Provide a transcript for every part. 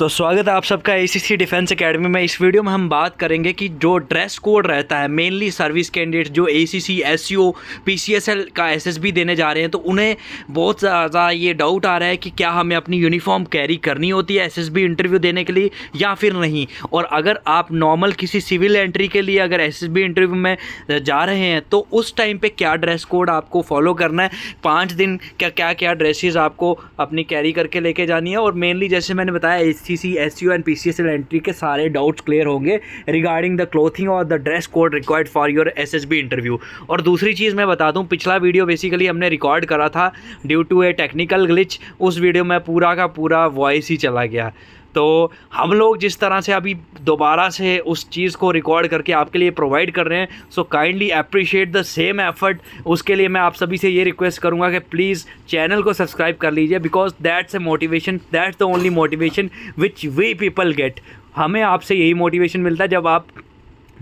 तो स्वागत है आप सबका एसीसी डिफेंस एकेडमी में। इस वीडियो में हम बात करेंगे कि जो ड्रेस कोड रहता है मेनली सर्विस कैंडिडेट जो एसीसी एससीओ पीसीएसएल का एसएसबी देने जा रहे हैं, तो उन्हें बहुत ज़्यादा ये डाउट आ रहा है कि क्या हमें अपनी यूनिफॉर्म कैरी करनी होती है एसएसबी इंटरव्यू देने के लिए या फिर नहीं। और अगर आप नॉर्मल किसी सिविल एंट्री के लिए अगर एसएसबी इंटरव्यू में जा रहे हैं तो उस टाइम पर क्या ड्रेस कोड आपको फॉलो करना है, 5 दिन क्या क्या ड्रेसेस आपको अपनी कैरी करके लेके जानी है। और मेनली जैसे मैंने बताया एसीसी एससीओ एंड पीसीएसएल एंट्री के सारे डाउट्स क्लियर होंगे रिगार्डिंग द क्लोथिंग और the dress code required for your SSB interview. और दूसरी चीज़ मैं बता दूं, पिछला वीडियो बेसिकली हमने रिकॉर्ड करा था due to a technical glitch. उस वीडियो में पूरा का पूरा वॉइस ही चला गया, तो हम लोग जिस तरह से अभी दोबारा से उस चीज़ को रिकॉर्ड करके आपके लिए प्रोवाइड कर रहे हैं, so kindly appreciate the same effort. उसके लिए मैं आप सभी से ये रिक्वेस्ट करूँगा कि प्लीज़ चैनल को सब्सक्राइब कर लीजिए, because that's a motivation, that's the only motivation which we people get. हमें आपसे यही मोटिवेशन मिलता है जब आप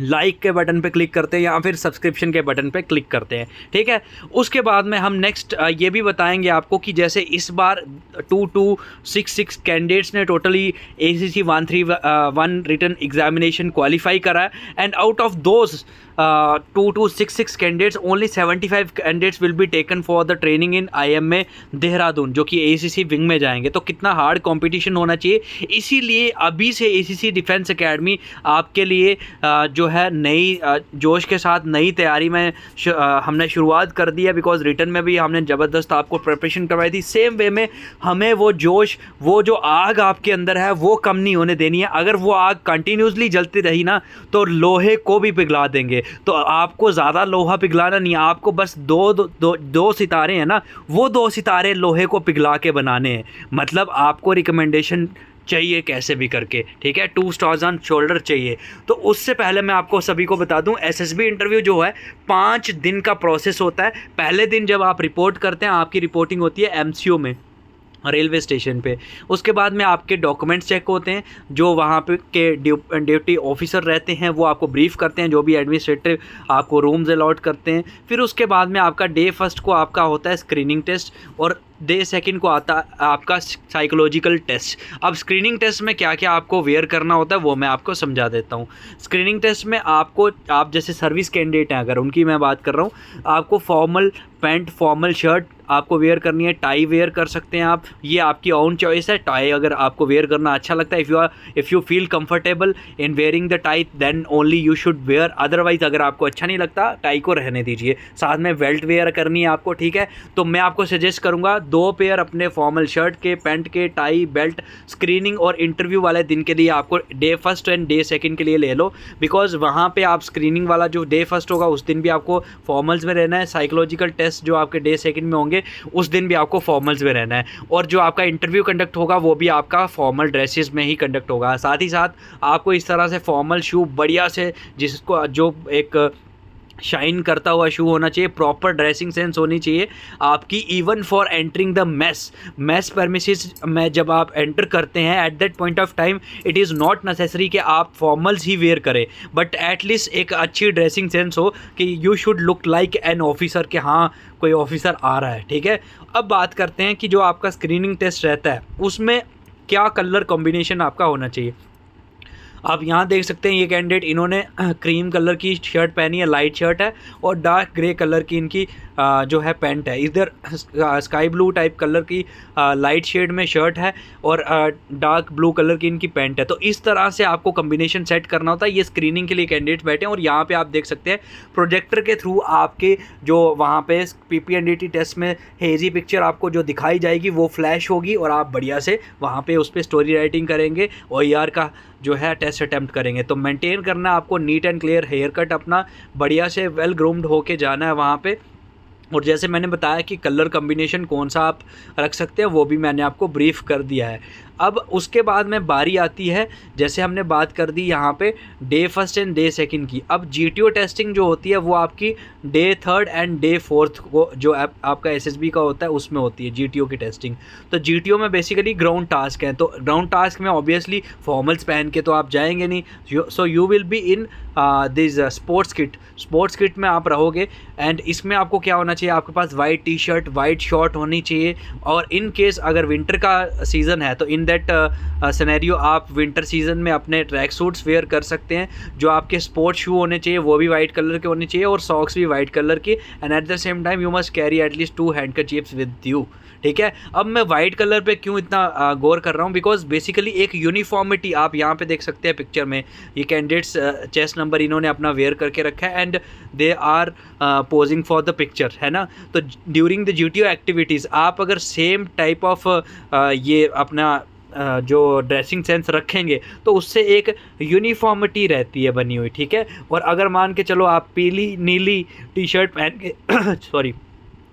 लाइक के बटन पे क्लिक करते हैं या फिर सब्सक्रिप्शन के बटन पे क्लिक करते हैं, ठीक है। उसके बाद में हम नेक्स्ट ये भी बताएंगे आपको कि जैसे इस बार 2266 कैंडिडेट्स ने totally ACC 131 written examination qualify करा है, and out of those 2266 candidates only 75 candidates will be taken for the training in IMA Dehradun, जो कि ACC विंग में जाएंगे। तो कितना हार्ड कंपटीशन होना चाहिए, इसीलिए अभी से ACC डिफेंस एकेडमी आपके लिए जो है नई जोश के साथ नई तैयारी में हमने शुरुआत कर दी है, बिकॉज रिटर्न में भी हमने ज़बरदस्त आपको प्रिपरेशन करवाई थी। सेम वे में हमें वो जोश, वो जो आग आपके अंदर है वो कम नहीं होने देनी है। अगर वो आग कंटिन्यूसली जलती रही ना तो लोहे को भी पिघला देंगे। तो आपको ज़्यादा लोहा पिघलाना नहीं है, आपको बस दो सितारे हैं ना, वो 2 सितारे लोहे को पिघला के बनाने हैं। मतलब आपको रिकमेंडेशन चाहिए कैसे भी करके, ठीक है, 2 स्टार्स ऑन शोल्डर चाहिए। तो उससे पहले मैं आपको सभी को बता दूं, एसएसबी इंटरव्यू जो है 5 दिन का प्रोसेस होता है। पहले दिन जब आप रिपोर्ट करते हैं, आपकी रिपोर्टिंग होती है MCO में रेलवे स्टेशन पे। उसके बाद में आपके डॉक्यूमेंट्स चेक होते हैं, जो वहाँ पे के ड्यूटी ऑफिसर रहते हैं वो आपको ब्रीफ करते हैं, जो भी एडमिनिस्ट्रेटिव आपको रूम्स अलॉट करते हैं। फिर उसके बाद में आपका डे फर्स्ट को आपका होता है स्क्रीनिंग टेस्ट, और डे सेकंड को आता आपका साइकोलॉजिकल टेस्ट। अब स्क्रीनिंग टेस्ट में क्या क्या आपको वेयर करना होता है वो मैं आपको समझा देता हूँ। स्क्रीनिंग टेस्ट में आपको, आप जैसे सर्विस कैंडिडेट हैं अगर, उनकी मैं बात कर रहा हूँ, आपको फॉर्मल पैंट फॉर्मल शर्ट आपको वेयर करनी है। टाई वेयर कर सकते हैं आप, ये आपकी ओन चॉइस है। टाई अगर आपको वेयर करना अच्छा लगता है, if you feel comfortable in wearing the tie then only you should wear. Otherwise अगर आपको अच्छा नहीं लगता, टाई को रहने दीजिए। साथ में बेल्ट वेयर करनी है आपको, ठीक है। तो मैं आपको सजेस्ट करूँगा 2 पेयर अपने फॉर्मल शर्ट के, पैंट के, टाई, बेल्ट स्क्रीनिंग और इंटरव्यू वाले दिन के लिए आपको day first and day second के लिए ले लो, बिकॉज वहाँ पर आप स्क्रीनिंग वाला जो डे फर्स्ट होगा उस दिन भी आपको फॉर्मल्स में रहना है। साइकोलॉजिकल टेस्ट जो आपके डे सेकेंड में होंगे उस दिन भी आपको फॉर्मल्स में रहना है, और जो आपका इंटरव्यू कंडक्ट होगा वो भी आपका फॉर्मल ड्रेसेस में ही कंडक्ट होगा। साथ ही साथ आपको इस तरह से फॉर्मल शू बढ़िया से, जिसको जो एक शाइन करता हुआ शू होना चाहिए, प्रॉपर ड्रेसिंग सेंस होनी चाहिए आपकी। Even for entering the mess premises में जब आप एंटर करते हैं, at that point of time it is not necessary कि आप फॉर्मल्स ही वेयर करें, बट एटलीस्ट एक अच्छी ड्रेसिंग सेंस हो कि you should look like an officer, कि हाँ कोई ऑफिसर आ रहा है, ठीक है। अब बात करते हैं कि जो आपका स्क्रीनिंग टेस्ट रहता है उसमें क्या कलर कॉम्बिनेशन आपका होना चाहिए। आप यहाँ देख सकते हैं ये कैंडिडेट, इन्होंने क्रीम कलर की शर्ट पहनी है, लाइट शर्ट है, और डार्क ग्रे कलर की इनकी जो है पैंट है। इधर स्काई ब्लू टाइप कलर की लाइट शेड में शर्ट है और डार्क ब्लू कलर की इनकी पैंट है। तो इस तरह से आपको कॉम्बिनेशन सेट करना होता है। ये स्क्रीनिंग के लिए कैंडिडेट बैठे हैं, और यहाँ पे आप देख सकते हैं प्रोजेक्टर के थ्रू आपके जो वहाँ पे PPNDT टेस्ट में हेजी पिक्चर आपको जो दिखाई जाएगी वो फ्लैश होगी, और आप बढ़िया से वहाँ पे उस पर स्टोरी राइटिंग करेंगे, OER का जो है टेस्ट अटैम्प्ट करेंगे। तो मेंटेन करना आपको neat and clear hair cut, अपना बढ़िया से वेल ग्रूम्ड होके जाना है वहाँ पे। और जैसे मैंने बताया कि कलर कॉम्बिनेशन कौन सा आप रख सकते हैं वो भी मैंने आपको ब्रीफ कर दिया है। अब उसके बाद में बारी आती है, जैसे हमने बात कर दी यहाँ पे day first and day second की। अब GTO टेस्टिंग जो होती है वो आपकी day 3rd and day 4th को, जो आपका SSB का होता है उसमें होती है GTO की टेस्टिंग। तो GTO में बेसिकली ग्राउंड टास्क हैं, तो ग्राउंड टास्क में ऑब्वियसली फॉर्मल्स पहन के तो आप जाएंगे नहीं, so you will be in this sports kit में आप रहोगे। एंड इसमें आपको क्या होना चाहिए, आपके पास white T shirt, white short होनी चाहिए, और इन केस अगर विंटर का सीज़न है तो इन दैट सिनेरियो आप विंटर सीजन में अपने ट्रैक सूट्स वेयर कर सकते हैं। जो आपके स्पोर्ट्स शू होने चाहिए वो भी वाइट कलर के होने चाहिए और सॉक्स भी वाइट कलर के, and at the same time you must carry at least 2 handkerchiefs with you. ठीक है, अब मैं वाइट कलर पे क्यों इतना गौर कर रहा हूँ, बिकॉज बेसिकली एक यूनिफॉर्मिटी आप यहाँ पे देख सकते हैं पिक्चर में, ये कैंडिडेट्स चेस्ट नंबर इन्होंने अपना वेयर करके रखा है and they are posing for the picture, है ना। तो ड्यूरिंग द GTO एक्टिविटीज़ आप अगर सेम टाइप ऑफ ये अपना जो ड्रेसिंग सेंस रखेंगे तो उससे एक यूनिफॉर्मिटी रहती है बनी हुई। ठीक है, और अगर मान के चलो आप पीली नीली टी शर्ट पहन के सॉरी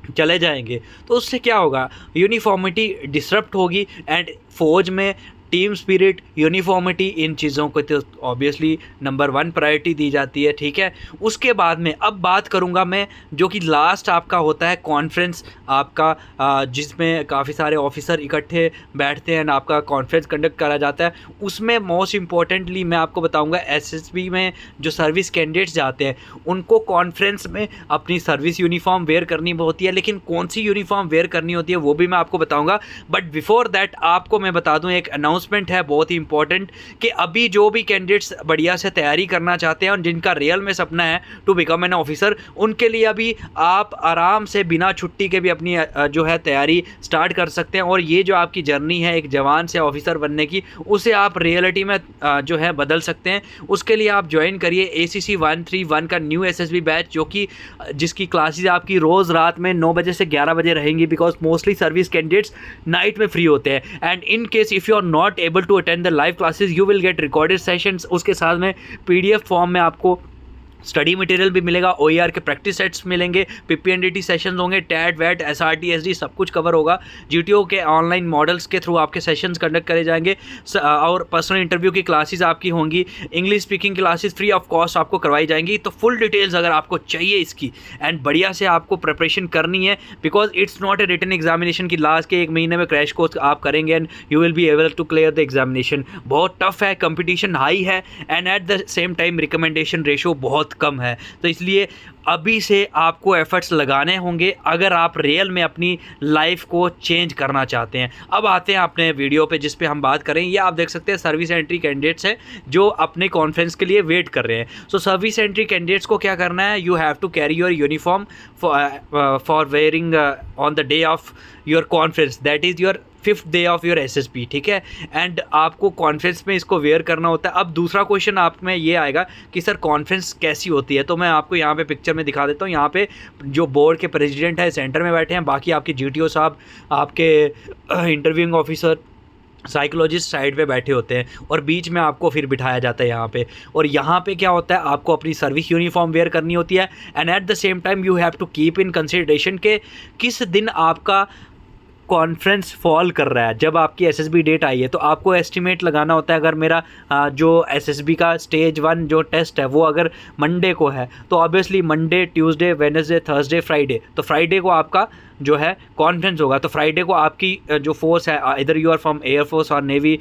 चले जाएंगे तो उससे क्या होगा, यूनिफॉर्मिटी डिसरप्ट होगी एंड फौज में टीम स्पिरिट, यूनिफॉर्मिटी, इन चीज़ों को तो ऑब्वियसली नंबर 1 प्रायोरिटी दी जाती है। ठीक है, उसके बाद में अब बात करूंगा मैं जो कि लास्ट आपका होता है कॉन्फ्रेंस आपका, जिसमें काफ़ी सारे ऑफिसर इकट्ठे बैठते हैं, आपका कॉन्फ्रेंस कंडक्ट करा जाता है। उसमें मोस्ट इम्पॉर्टेंटली मैं आपको बताऊंगा SSB में जो सर्विस कैंडिडेट्स जाते हैं उनको कॉन्फ्रेंस में अपनी सर्विस यूनिफॉर्म वेयर करनी होती है, लेकिन कौन सी यूनिफॉर्म वेयर करनी होती है वो भी मैं आपको बताऊँगा। बट बिफोर दैट आपको मैं बता दूँ एक अनाउंसमेंट है बहुत ही इंपॉर्टेंट कि अभी जो भी कैंडिडेट्स बढ़िया से तैयारी करना चाहते हैं और जिनका रियल में सपना है टू बिकम एन ऑफिसर, उनके लिए अभी आप आराम से बिना छुट्टी के भी अपनी जो है तैयारी स्टार्ट कर सकते हैं। और ये जो आपकी जर्नी है एक जवान से ऑफिसर बनने की, उसे आप रियलिटी में जो है बदल सकते हैं। उसके लिए आप ज्वाइन करिए ACC 131 का न्यू SSB बैच, जो कि जिसकी क्लासेस आपकी रोज़ रात में 9 बजे से 11 बजे रहेंगी, because mostly service candidates night में फ्री होते हैं। And in case if you are not able to attend the live classes you will get recorded sessions। उसके साथ में PDF फॉर्म में आपको स्टडी मटेरियल भी मिलेगा, OER के प्रैक्टिस सेट्स मिलेंगे, PPNDT सेशंस होंगे, टैट वैट SRT SD सब कुछ कवर होगा। GTO के ऑनलाइन मॉडल्स के थ्रू आपके सेशंस कंडक्ट करे जाएंगे और पर्सनल इंटरव्यू की क्लासेस आपकी होंगी, English speaking classes free of cost आपको करवाई जाएंगी। तो फुल डिटेल्स अगर आपको चाहिए इसकी एंड बढ़िया से आपको प्रिपरेशन करनी है, because it's not a written examination की लास्ट के 1 महीने में क्रैश कोर्स आप करेंगे and you will be able to clear the examination. बहुत टफ है, कंपटीशन हाई है and at the same time recommendation ratio बहुत कम है। तो इसलिए अभी से आपको एफर्ट्स लगाने होंगे अगर आप रियल में अपनी लाइफ को चेंज करना चाहते हैं। अब आते हैं अपने वीडियो पे जिस पे हम बात करें। ये आप देख सकते हैं सर्विस एंट्री कैंडिडेट्स हैं जो अपने कॉन्फ्रेंस के लिए वेट कर रहे हैं। सो सर्विस एंट्री कैंडिडेट्स को क्या करना है, you have to carry your uniform for wearing on the day of your conference, that is your 5th day of your SSB। ठीक है, एंड आपको कॉन्फ्रेंस में इसको वेयर करना होता है। अब दूसरा क्वेश्चन आप में ये आएगा कि सर कॉन्फ्रेंस कैसी होती है, तो मैं आपको यहाँ पे पिक्चर में दिखा देता हूँ। यहाँ पे जो बोर्ड के प्रेसिडेंट है सेंटर में बैठे हैं, बाकी आपके GTO साहब, आपके इंटरव्यूइंग ऑफिसर, साइकोलॉजिस्ट साइड पे बैठे होते हैं और बीच में आपको फिर बिठाया जाता है यहाँ पे। और यहाँ पे क्या होता है, आपको अपनी सर्विस यूनिफॉर्म वेयर करनी होती है and at the same time you have to keep in consideration के किस दिन आपका कॉन्फ्रेंस फॉल कर रहा है। जब आपकी SSB डेट आई है तो आपको एस्टिमेट लगाना होता है, अगर मेरा जो SSB का स्टेज 1 जो टेस्ट है वो अगर मंडे को है तो obviously Monday, Tuesday, Wednesday, Thursday, Friday, तो फ्राइडे को आपका जो है कॉन्फ्रेंस होगा। तो फ्राइडे को आपकी जो फोर्स है, इधर यू आर फ्रॉम एयरफोर्स और नेवी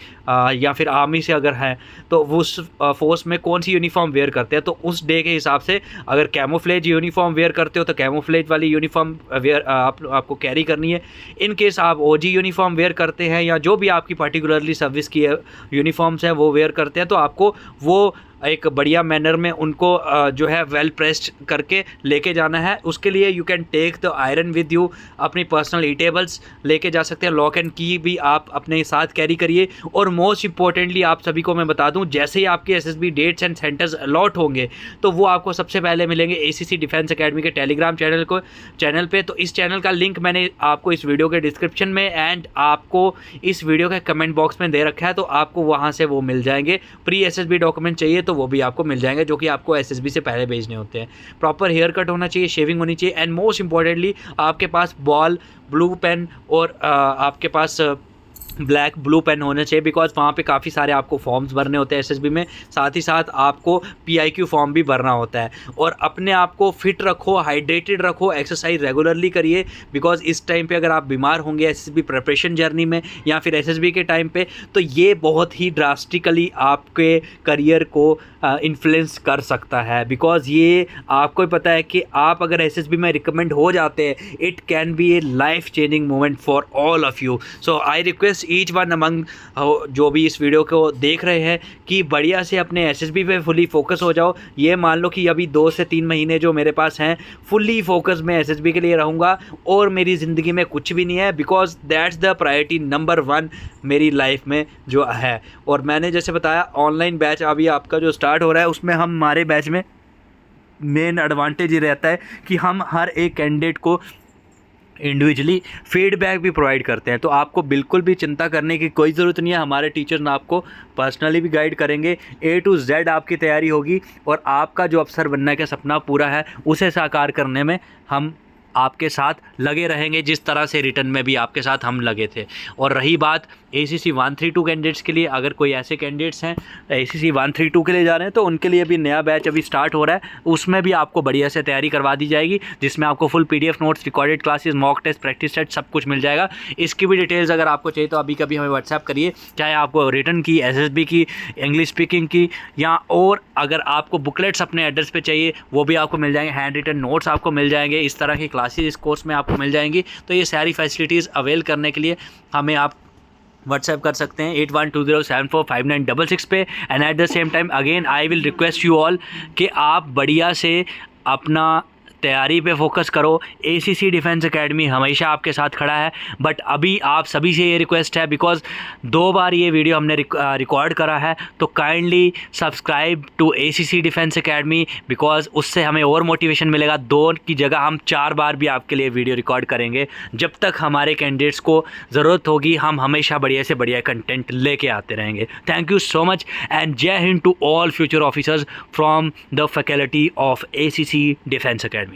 या फिर आर्मी से अगर है तो वो उस फोर्स में कौन सी यूनिफॉर्म वेयर करते हैं, तो उस डे के हिसाब से अगर कैमोफ्लेज यूनिफॉर्म वेयर करते हो तो कैमोफ्लेज वाली यूनिफॉर्म वेयर आपको कैरी करनी है। इन केस आप OG यूनिफॉर्म वेयर करते हैं या जो भी आपकी पर्टिकुलरली सर्विस की यूनिफॉर्म्स हैं वो वेयर करते हैं, तो आपको वो एक बढ़िया मैनर में उनको जो है वेल प्रेस्ड करके लेके जाना है। उसके लिए you can take the iron with you, अपनी पर्सनल टेबल्स लेके जा सकते हैं, लॉक एंड की भी आप अपने साथ कैरी करिए। और मोस्ट इंपॉर्टेंटली आप सभी को मैं बता दूं, जैसे ही आपके SSB dates and centres allot होंगे तो वो आपको सबसे पहले मिलेंगे ACC डिफेंस एकेडमी के टेलीग्राम चैनल पे। तो इस चैनल का लिंक मैंने आपको इस वीडियो के डिस्क्रिप्शन में एंड आपको इस वीडियो के कमेंट बॉक्स में दे रखा है, तो आपको वहाँ से वो मिल जाएंगे। प्री SSB डॉक्यूमेंट चाहिए तो वो भी आपको मिल जाएंगे, जो कि आपको SSB से पहले भेजने होते हैं। प्रॉपर हेयर कट होना चाहिए, शेविंग होनी चाहिए एंड मोस्ट इंपॉर्टेंटली आपके पास बॉल, ब्लू पेन और आपके पास ब्लैक ब्लू पेन होना चाहिए, बिकॉज वहाँ पे काफ़ी सारे आपको फॉर्म्स भरने होते हैं SSB में। साथ ही साथ आपको PIQ फॉर्म भी भरना होता है। और अपने आप को फिट रखो, हाइड्रेटेड रखो, एक्सरसाइज रेगुलरली करिए, बिकॉज इस टाइम पे अगर आप बीमार होंगे SSB प्रिपरेशन जर्नी में या फिर SSB के टाइम पे, तो ये बहुत ही ड्रास्टिकली आपके करियर को इन्फ्लुएंस कर सकता है, बिकॉज ये आपको ही पता है कि आप अगर एसएसबी में रिकमेंड हो जाते हैं, it can be A life changing moment for all of you. So I request each one among जो भी इस वीडियो को देख रहे हैं कि बढ़िया से अपने एसएसबी पे फुली फोकस हो जाओ। ये मान लो कि अभी 2 से 3 महीने जो मेरे पास हैं फुली फोकस मैं एसएसबी के लिए रहूँगा और मेरी ज़िंदगी में कुछ भी नहीं है, because that's the priority number 1 मेरी लाइफ में जो है। और मैंने जैसे बताया ऑनलाइन बैच अभी आपका जो स्टार्ट हो रहा है, उसमें हमारे बैच में मेन एडवांटेज ये रहता है कि हम हर एक कैंडिडेट को इंडिविजुअली फीडबैक भी प्रोवाइड करते हैं। तो आपको बिल्कुल भी चिंता करने की कोई ज़रूरत नहीं है, हमारे टीचर्स ना आपको पर्सनली भी गाइड करेंगे। A to Z आपकी तैयारी होगी और आपका जो अफसर बनने का सपना पूरा है उसे साकार करने में हम आपके साथ लगे रहेंगे, जिस तरह से रिटर्न में भी आपके साथ हम लगे थे। और रही बात ACC 132 कैंडिडेट्स के लिए, अगर कोई ऐसे कैंडिडेट्स हैं ACC 132 के लिए जा रहे हैं तो उनके लिए भी नया बैच अभी स्टार्ट हो रहा है, उसमें भी आपको बढ़िया से तैयारी करवा दी जाएगी, जिसमें आपको full PDF notes, recorded classes, mock test, practice set सब कुछ मिल जाएगा। इसकी भी डिटेल्स अगर आपको चाहिए तो अभी कभी हमें व्हाट्सएप करिए, चाहे आपको रिटर्न की, SSB की, इंग्लिश स्पीकिंग की, या और अगर आपको बुकलेट्स अपने एड्रेस पे चाहिए वो भी आपको मिल जाएंगे, हैंड रिटन नोट्स आपको मिल जाएंगे, इस तरह की क्लासेस इस कोर्स में आपको मिल जाएंगी। तो ये सारी फैसिलिटीज़ अवेल करने के लिए हमें आप व्हाट्सएप कर सकते हैं 8120745966 पे। And at the same time again I will request you all कि आप बढ़िया से अपना तैयारी पे फोकस करो। ACC डिफेंस एकेडमी हमेशा आपके साथ खड़ा है, बट अभी आप सभी से ये रिक्वेस्ट है, बिकॉज 2 बार ये वीडियो हमने रिकॉर्ड करा है, तो kindly subscribe to ACC defence academy, because उससे हमें और मोटिवेशन मिलेगा। 2 की जगह हम 4 बार भी आपके लिए वीडियो रिकॉर्ड करेंगे। जब तक हमारे कैंडिडेट्स को ज़रूरत होगी हम हमेशा बढ़िया से बढ़िया कंटेंट लेके आते रहेंगे। Thank you so much and Jai Hind to all future officers from the faculty of ACC defence academy.